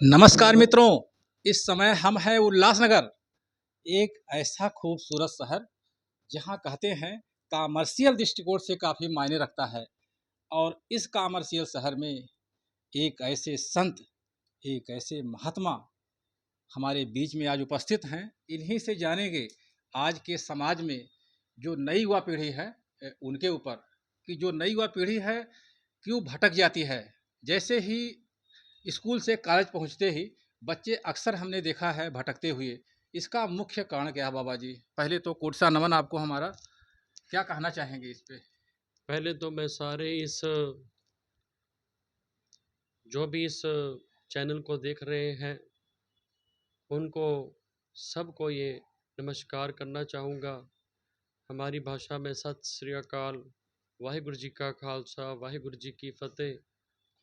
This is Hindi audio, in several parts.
नमस्कार मित्रों। इस समय हम हैं उल्लासनगर, एक ऐसा खूबसूरत शहर जहां कहते हैं कॉमर्शियल दृष्टिकोण से काफ़ी मायने रखता है। और इस कॉमर्शियल शहर में एक ऐसे संत, एक ऐसे महात्मा हमारे बीच में आज उपस्थित हैं। इन्हीं से जानेंगे आज के समाज में जो नई युवा पीढ़ी है उनके ऊपर, कि जो नई युवा पीढ़ी है क्यों भटक जाती है। जैसे ही स्कूल से कॉलेज पहुंचते ही बच्चे अक्सर हमने देखा है भटकते हुए। इसका मुख्य कारण क्या है बाबा जी? पहले तो कोट सा नमन आपको हमारा। क्या कहना चाहेंगे इस पे? पहले तो मैं सारे जो भी इस चैनल को देख रहे हैं उनको सबको ये नमस्कार करना चाहूँगा। हमारी भाषा में सत श्री अकाल, वाहिगुरु जी का खालसा, वाहिगुरु जी की फतेह,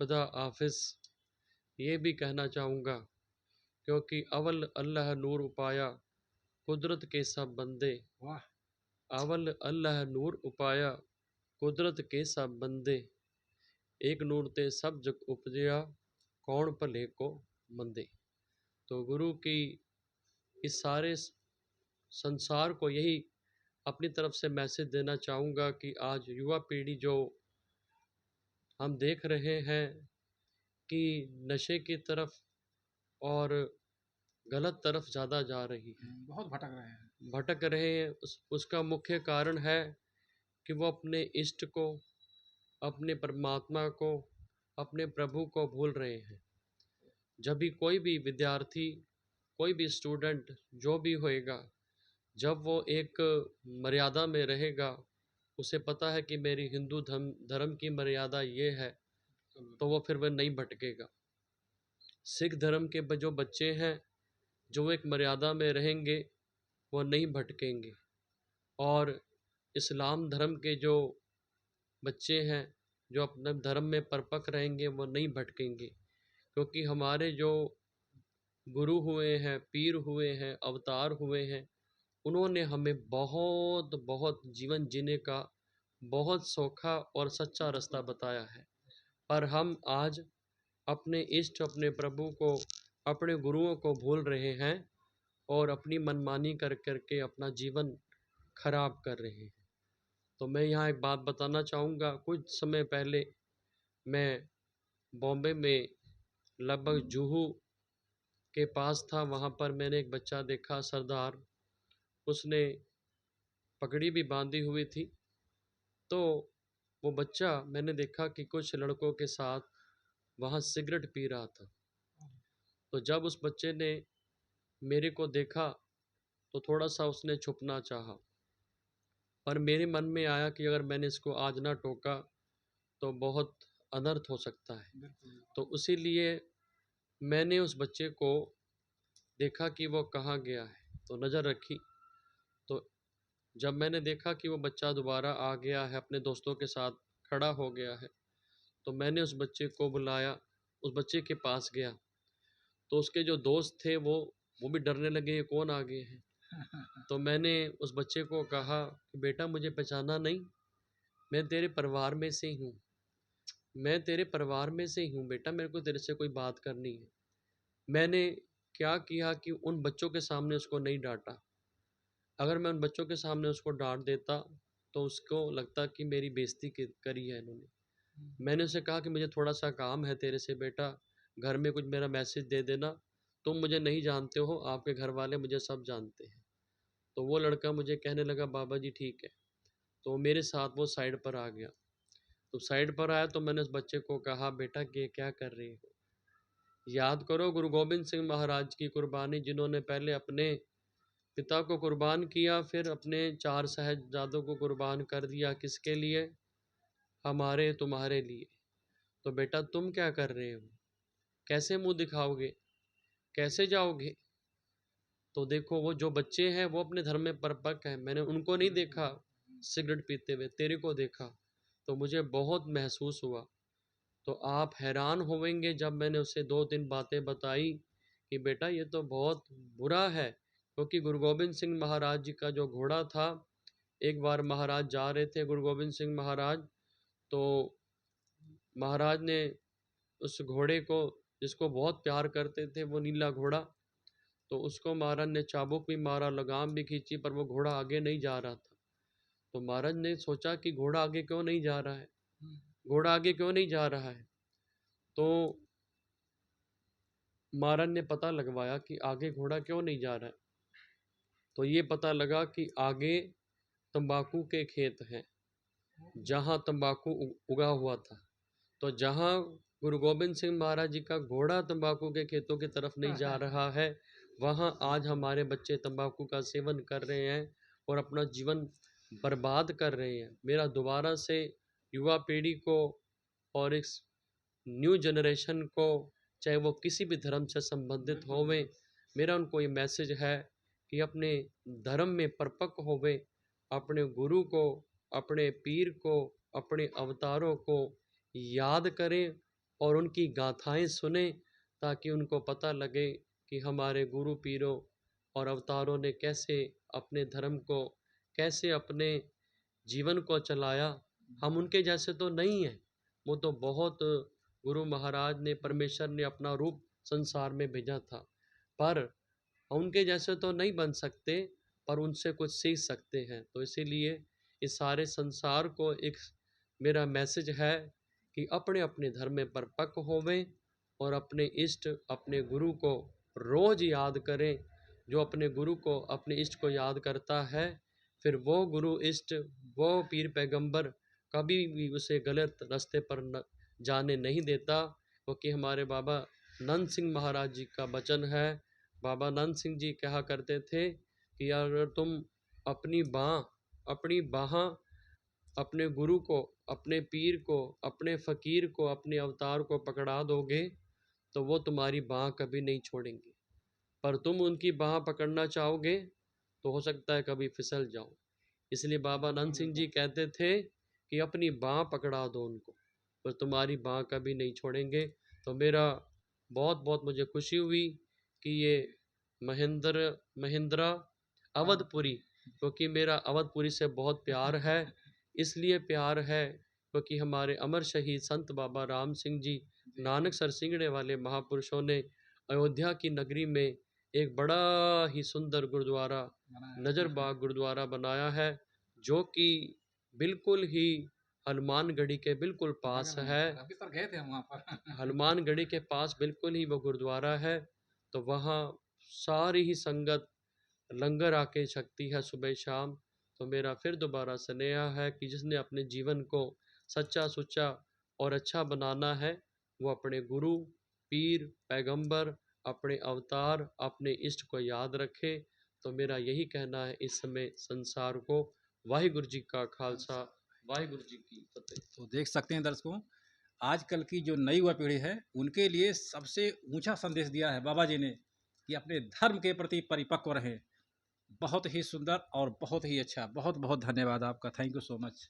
खुदा हाफिज़ ये भी कहना चाहूँगा। क्योंकि अवल अल्लाह नूर उपाया, कुदरत के सब बंदे। वाह। अवल अल्लाह नूर उपाया, कुदरत के सब बंदे। एक नूर ते सब जग उपजया, कौन भले को मंदे। तो गुरु की इस सारे संसार को यही अपनी तरफ से मैसेज देना चाहूँगा कि आज युवा पीढ़ी जो हम देख रहे हैं कि नशे की तरफ और गलत तरफ ज़्यादा जा रही है, बहुत भटक रहे हैं। भटक रहे हैं। उसका मुख्य कारण है कि वो अपने इष्ट को, अपने परमात्मा को, अपने प्रभु को भूल रहे हैं। जब भी कोई भी विद्यार्थी, कोई भी स्टूडेंट जो भी होएगा, जब वो एक मर्यादा में रहेगा, उसे पता है कि मेरी हिंदू धर्म धर्म की मर्यादा ये है, तो वो फिर वह नहीं भटकेगा। सिख धर्म के जो बच्चे हैं, जो एक मर्यादा में रहेंगे, वो नहीं भटकेंगे। और इस्लाम धर्म के जो बच्चे हैं, जो अपने धर्म में परपक रहेंगे, वो नहीं भटकेंगे। क्योंकि हमारे जो गुरु हुए हैं, पीर हुए हैं, अवतार हुए हैं, उन्होंने हमें बहुत बहुत जीवन जीने का बहुत सौखा और सच्चा रास्ता बताया है। पर हम आज अपने इष्ट, अपने प्रभु को, अपने गुरुओं को भूल रहे हैं और अपनी मनमानी कर करके अपना जीवन खराब कर रहे हैं। तो मैं यहाँ एक बात बताना चाहूँगा। कुछ समय पहले मैं बॉम्बे में लगभग जुहू के पास था। वहाँ पर मैंने एक बच्चा देखा, सरदार। उसने पगड़ी भी बांधी हुई थी। तो वो बच्चा, मैंने देखा कि कुछ लड़कों के साथ वहाँ सिगरेट पी रहा था। तो जब उस बच्चे ने मेरे को देखा तो थोड़ा सा उसने छुपना चाहा, पर मेरे मन में आया कि अगर मैंने इसको आज ना टोका तो बहुत अनर्थ हो सकता है। तो इसीलिए मैंने उस बच्चे को देखा कि वो कहाँ गया है, तो नज़र रखी। तो जब मैंने देखा कि वो बच्चा दोबारा आ गया है, अपने दोस्तों के साथ खड़ा हो गया है, तो मैंने उस बच्चे को बुलाया, उस बच्चे के पास गया। तो उसके जो दोस्त थे वो भी डरने लगे, ये कौन आ गए हैं। तो मैंने उस बच्चे को कहा कि बेटा मुझे पहचाना नहीं, मैं तेरे परिवार में से ही हूँ, मैं तेरे परिवार में से ही हूँ बेटा, मेरे को तेरे से कोई बात करनी है। मैंने क्या किया कि उन बच्चों के सामने उसको नहीं डांटा। अगर मैं उन बच्चों के सामने उसको डांट देता तो उसको लगता कि मेरी बेइज्जती करी है इन्होंने। मैंने उसे कहा कि मुझे थोड़ा सा काम है तेरे से बेटा, घर में कुछ मेरा मैसेज दे देना। तुम मुझे नहीं जानते हो, आपके घर वाले मुझे सब जानते हैं। तो वो लड़का मुझे कहने लगा बाबा जी ठीक है। तो मेरे साथ वो साइड पर आ गया। तो साइड पर आया तो मैंने उस बच्चे को कहा बेटा ये क्या कर रहे हो, याद करो गुरु गोबिंद सिंह महाराज की कुर्बानी, जिन्होंने पहले अपने पिता को कुर्बान किया, फिर अपने 4 साहिबजादों को कुर्बान कर दिया। किसके लिए? हमारे, तुम्हारे लिए। तो बेटा तुम क्या कर रहे हो, कैसे मुंह दिखाओगे, कैसे जाओगे? तो देखो वो जो बच्चे हैं वो अपने धर्म में परिपक्व हैं। मैंने उनको नहीं देखा सिगरेट पीते हुए, तेरे को देखा, तो मुझे बहुत महसूस हुआ। तो आप हैरान होवेंगे जब मैंने उसे 2-3 बातें बताई कि बेटा ये तो बहुत बुरा है। क्योंकि गुरु गोबिंद सिंह महाराज जी का जो घोड़ा था, एक बार महाराज जा रहे थे गुरु गोबिंद सिंह महाराज, तो महाराज ने उस घोड़े को जिसको बहुत प्यार करते थे, वो नीला घोड़ा। तो उसको महाराज ने चाबुक भी मारा, लगाम भी खींची, पर वो घोड़ा आगे नहीं जा रहा था। तो महाराज ने सोचा कि घोड़ा आगे क्यों नहीं जा रहा है, घोड़ा आगे क्यों नहीं जा रहा है। तो महाराज ने पता लगवाया कि आगे घोड़ा क्यों नहीं जा रहा है। तो ये पता लगा कि आगे तंबाकू के खेत हैं, जहाँ तंबाकू उगा हुआ था। तो जहाँ गुरु गोविंद सिंह महाराज जी का घोड़ा तंबाकू के खेतों की तरफ नहीं जा रहा है, वहाँ आज हमारे बच्चे तंबाकू का सेवन कर रहे हैं और अपना जीवन बर्बाद कर रहे हैं। मेरा दोबारा से युवा पीढ़ी को और इस न्यू जनरेशन को, चाहे वो किसी भी धर्म से संबंधित होवे, मेरा उनको ये मैसेज है कि अपने धर्म में परिपक्व होवे, अपने गुरु को, अपने पीर को, अपने अवतारों को याद करें और उनकी गाथाएं सुने, ताकि उनको पता लगे कि हमारे गुरु पीरों और अवतारों ने कैसे अपने धर्म को, कैसे अपने जीवन को चलाया। हम उनके जैसे तो नहीं हैं, वो तो बहुत, गुरु महाराज ने, परमेश्वर ने अपना रूप संसार में भेजा था, पर उनके जैसे तो नहीं बन सकते, पर उनसे कुछ सीख सकते हैं। तो इसीलिए इस सारे संसार को एक मेरा मैसेज है कि अपने अपने धर्म में परिपक्व होवें और अपने इष्ट, अपने गुरु को रोज याद करें। जो अपने गुरु को, अपने इष्ट को याद करता है, फिर वो गुरु इष्ट, वो पीर पैगंबर कभी भी उसे गलत रास्ते पर जाने नहीं देता। क्योंकि हमारे बाबा नंद सिंह महाराज जी का वचन है, बाबा नंद सिंह जी कहा करते थे कि अगर तुम अपनी बाह अपने गुरु को, अपने पीर को, अपने फ़कीर को, अपने अवतार को पकड़ा दोगे, तो वो तुम्हारी बाह कभी नहीं छोड़ेंगे। पर तुम उनकी बाह पकड़ना चाहोगे तो हो सकता है कभी फिसल जाओ। इसलिए बाबा नंद सिंह जी कहते थे कि अपनी बाह पकड़ा दो उनको, पर तुम्हारी बाह कभी नहीं छोड़ेंगे। तो मेरा बहुत बहुत मुझे खुशी हुई कि ये महिंद्रा अवधपुरी, क्योंकि मेरा अवधपुरी से बहुत प्यार है। इसलिए प्यार है क्योंकि हमारे अमर शहीद संत बाबा राम सिंह जी, नानक सर सिंगड़े वाले महापुरुषों ने अयोध्या की नगरी में एक बड़ा ही सुंदर गुरुद्वारा, नज़रबाग गुरुद्वारा बनाया है, जो कि बिल्कुल ही हनुमानगढ़ी के बिल्कुल पास है। अभी सर गए थे हम वहाँ पर। हनुमानगढ़ी के पास बिल्कुल ही वो गुरुद्वारा है। तो वहाँ सारी ही संगत लंगर आके छकती है सुबह शाम। तो मेरा फिर दोबारा स्नेह है कि जिसने अपने जीवन को सच्चा सुच्चा और अच्छा बनाना है, वो अपने गुरु, पीर, पैगंबर, अपने अवतार, अपने इष्ट को याद रखे। तो मेरा यही कहना है इस समय संसार को। वाहिगुरु जी का खालसा, वाहिगुरु जी की फतेह। तो देख सकते हैं दर्शकों, आजकल की जो नई युवा पीढ़ी है, उनके लिए सबसे ऊंचा संदेश दिया है बाबा जी ने कि अपने धर्म के प्रति परिपक्व रहें। बहुत ही सुंदर और बहुत ही अच्छा। बहुत बहुत धन्यवाद आपका। Thank you so much.